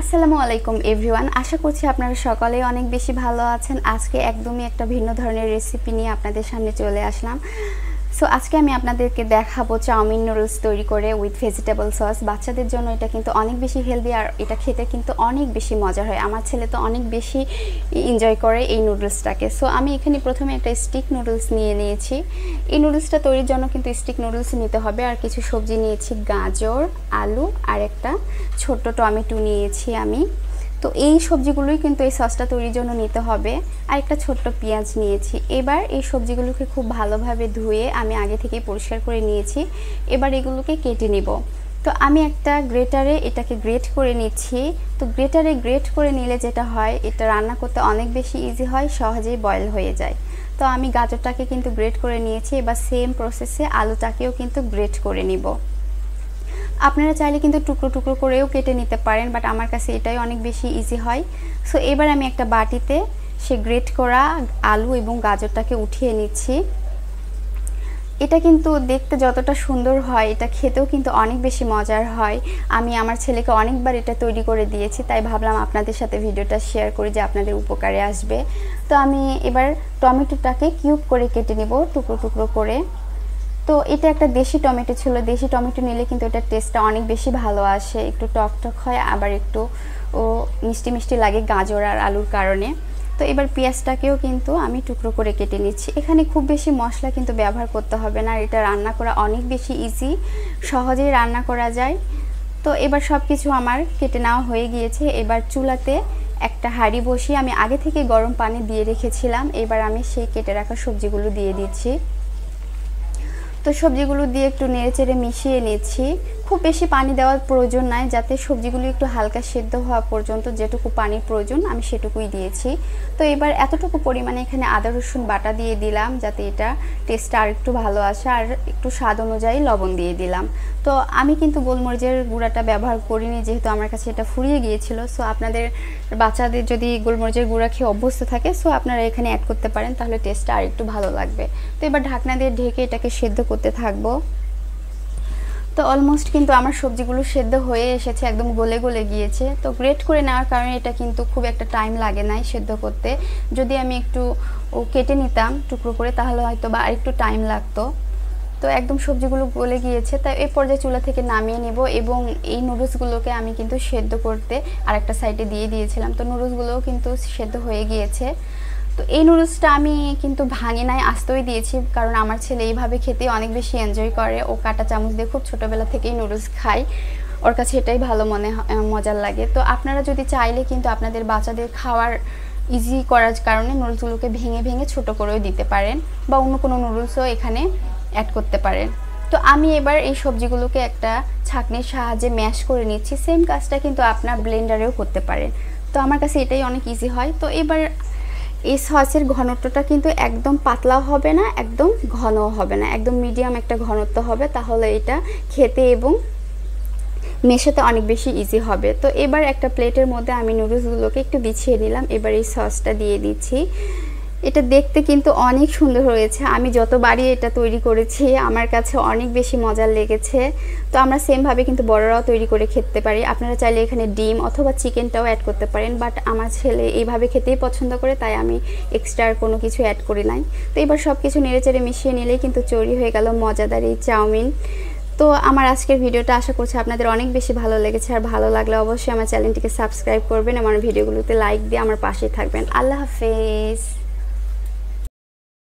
আসসালামু আলাইকুম এভরিওয়ান। আশা করছি আপনারা সকলেই অনেক বেশি ভালো আছেন। আজকে একদমই একটা ভিন্ন ধরনের রেসিপি নিয়ে আপনাদের সামনে চলে আসলাম। সো আজকে আমি আপনাদেরকে দেখাবো চাউমিন নুডলস তৈরি করে উইথ ভেজিটেবল সস। বাচ্চাদের জন্য এটা কিন্তু অনেক বেশি হেলদি আর এটা খেতে কিন্তু অনেক বেশি মজার হয়। আমার ছেলে তো অনেক বেশি এনজয় করে এই নুডলসটাকে। সো আমি এখানে প্রথমে একটা স্টিক নুডলস নিয়ে নিয়েছি। এই নুডলসটা তৈরির জন্য কিন্তু স্টিক নুডলস নিতে হবে। আর কিছু সবজি নিয়েছি, গাজর, আলু আর একটা ছোট্ট টমেটো নিয়েছি আমি। তো এই সবজিগুলোই কিন্তু এই সসটা তৈরির জন্য নিতে হবে। আর একটা ছোট্ট পেঁয়াজ নিয়েছি। এবার এই সবজিগুলোকে খুব ভালোভাবে ধুয়ে আমি আগে থেকেই পরিষ্কার করে নিয়েছি। এবার এগুলোকে কেটে নিব। তো আমি একটা গ্রেটারে এটাকে গ্রেট করে নিচ্ছি। তো গ্রেটারে গ্রেট করে নিলে যেটা হয়, এটা রান্না করতে অনেক বেশি ইজি হয়, সহজেই বয়েল হয়ে যায়। তো আমি গাজরটাকে কিন্তু গ্রেট করে নিয়েছি। এবার সেম প্রসেসে আলুটাকেও কিন্তু গ্রেট করে নিব। আপনারা চাইলে কিন্তু টুকরো টুকরো করেও কেটে নিতে পারেন, বাট আমার কাছে এটাই অনেক বেশি ইজি হয়। সো এবার আমি একটা বাটিতে সে গ্রেট করা আলু এবং গাজরটাকে উঠিয়ে নিচ্ছি। এটা কিন্তু দেখতে যতটা সুন্দর হয়, এটা খেতেও কিন্তু অনেক বেশি মজার হয়। আমি আমার ছেলেকে অনেকবার এটা তৈরি করে দিয়েছি, তাই ভাবলাম আপনাদের সাথে ভিডিওটা শেয়ার করি যে আপনাদের উপকারে আসবে। তো আমি এবার টমেটোটাকে কিউব করে কেটে নেব, টুকরো টুকরো করে। তো এটা একটা দেশি টমেটো ছিল। দেশি টমেটো নিলে কিন্তু এটার টেস্টটা অনেক বেশি ভালো আসে, একটু টক টক হয়, আবার একটু মিষ্টি মিষ্টি লাগে গাজর আর আলুর কারণে। তো এবার পেঁয়াজটাকেও কিন্তু আমি টুকরো করে কেটে নিচ্ছি। এখানে খুব বেশি মশলা কিন্তু ব্যবহার করতে হবে না, এটা রান্না করা অনেক বেশি ইজি, সহজেই রান্না করা যায়। তো এবার সব কিছু আমার কেটে নেওয়া হয়ে গিয়েছে। এবার চুলাতে একটা হাঁড়ি বসিয়ে আমি আগে থেকে গরম পানি দিয়ে রেখেছিলাম। এবার আমি সেই কেটে রাখা সবজিগুলো দিয়ে দিচ্ছি। তো সবজিগুলো দিয়ে একটু নেড়েচেড়ে মিশিয়ে নিচ্ছি। খুব বেশি পানি দেওয়ার প্রয়োজন নাই, যাতে সবজিগুলো একটু হালকা সেদ্ধ হওয়া পর্যন্ত যেটুকু পানির প্রয়োজন আমি সেটুকুই দিয়েছি। তো এবার এতটুকু পরিমাণে এখানে আদা রসুন বাটা দিয়ে দিলাম, যাতে এটা টেস্টটা আর একটু ভালো আসে, আর একটু স্বাদ অনুযায়ী লবণ দিয়ে দিলাম। তো আমি কিন্তু গোলমরিচের গুঁড়াটা ব্যবহার করিনি, যেহেতু আমার কাছে এটা ফুরিয়ে গিয়েছিল। সো আপনাদের বাচ্চাদের যদি গোলমরিচের গুঁড়া খেয়ে অভ্যস্ত থাকে, সো আপনারা এখানে অ্যাড করতে পারেন, তাহলে টেস্টটা আর একটু ভালো লাগবে। তো এবার ঢাকনা দিয়ে ঢেকে এটাকে সেদ্ধ করতে থাকবো। তো অলমোস্ট কিন্তু আমার সবজিগুলো সেদ্ধ হয়ে এসেছে, একদম গলে গলে গিয়েছে। তো গ্রেট করে নেওয়ার কারণে এটা কিন্তু খুব একটা টাইম লাগে নাই সেদ্ধ করতে। যদি আমি একটু কেটে নিতাম টুকরো করে, তাহলে হয়তো বা আরেকটু টাইম লাগতো। তো একদম সবজিগুলো গলে গিয়েছে, তাই এই পর্যায়ে চুলা থেকে নামিয়ে নেব। এবং এই নুডলসগুলোকে আমি কিন্তু সেদ্ধ করতে আরেকটা সাইডে দিয়ে দিয়েছিলাম। তো নুডলসগুলোও কিন্তু সেদ্ধ হয়ে গিয়েছে। তো এই নুডলসটা আমি কিন্তু ভাঙি নাই, আস্তই দিয়েছি, কারণ আমার ছেলে এইভাবে খেতে অনেক বেশি এনজয় করে। ও কাঁটা চামচ দিয়ে খুব ছোটোবেলা থেকেই নুডলস খায়, ওর কাছে এটাই ভালো মজার লাগে। তো আপনারা যদি চাইলে কিন্তু আপনাদের বাচ্চাদের খাওয়ার ইজি করার কারণে নুডলসগুলোকে ভেঙে ভেঙে ছোটো করেও দিতে পারেন, বা অন্য কোনো নুডলসও এখানে অ্যাড করতে পারেন। তো আমি এবার এই সবজিগুলোকে একটা ছাঁকনির সাহায্যে ম্যাশ করে নিচ্ছি। সেম কাজটা কিন্তু আপনার ব্লেন্ডারেও করতে পারেন। তো আমার কাছে এটাই অনেক ইজি হয়। তো এবার এই সসের ঘনত্বটা কিন্তু একদম পাতলাও হবে না, একদম ঘনও হবে না, একদম মিডিয়াম একটা ঘনত্ব হবে, তাহলে এটা খেতে এবং মেশাতে অনেক বেশি ইজি হবে। তো এবার একটা প্লেটের মধ্যে আমি নুডলসগুলোকে একটু বিছিয়ে নিলাম। এবার এই সসটা দিয়ে দিচ্ছি। এটা দেখতে কিন্তু অনেক সুন্দর হয়েছে। আমি যতবারই এটা তৈরি করেছি আমার কাছে অনেক বেশি মজার লেগেছে। তো আমরা সেমভাবে কিন্তু বড়রাও তৈরি করে খেতে পারি। আপনারা চাইলে এখানে ডিম অথবা চিকেনটাও অ্যাড করতে পারেন, বাট আমার ছেলে এইভাবে খেতেই পছন্দ করে, তাই আমি এক্সট্রা আর কোনো কিছু অ্যাড করি নাই। তো এবার সব কিছু নেড়েচেড়ে মিশিয়ে নিলেই কিন্তু তৈরি হয়ে গেল মজাদার এই চাউমিন। তো আমার আজকের ভিডিওটা আশা করছি আপনাদের অনেক বেশি ভালো লেগেছে। আর ভালো লাগলে অবশ্যই আমার চ্যানেলটিকে সাবস্ক্রাইব করবেন, আমার ভিডিওগুলোতে লাইক দিয়ে আমার পাশেই থাকবেন। আল্লাহ হাফেজ।